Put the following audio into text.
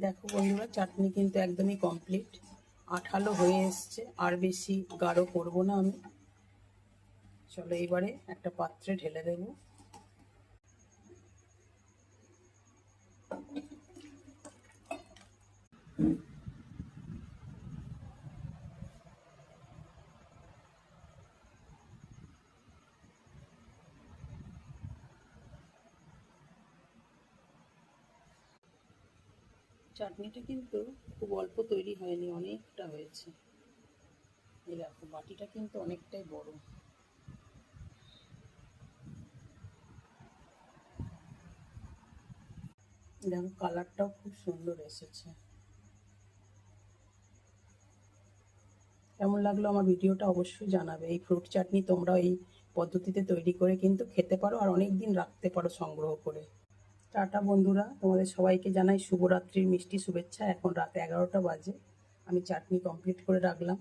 দেখো বন্ধুরা, চাটনি কিন্তু একদমই কমপ্লিট, আঠালো হয়ে এসছে। আর বেশি গাঢ় করব না আমি। চলো এবারে একটা পাত্রে ঢেলে দেব। চাটনিটা কিন্তু খুব অল্প তৈরি হয়নি, অনেকটা হয়েছে। এই দেখো, বাটিটা কিন্তু অনেকটাই বড়। দেখো কালারটাও খুব সুন্দর এসেছে। কেমন লাগলো আমার ভিডিওটা অবশ্যই জানাবে। এই ফ্রুট চাটনি তোমরা এই পদ্ধতিতে তৈরি করে কিন্তু খেতে পারো, আর অনেক দিন রাখতে পারো সংগ্রহ করে। টাটা বন্ধুরা, তোমাদের সবাইকে জানাই শুভরাত্রির মিষ্টি শুভেচ্ছা। এখন রাত 11টা বাজে, আমি চাটনি কমপ্লিট করে রাখলাম।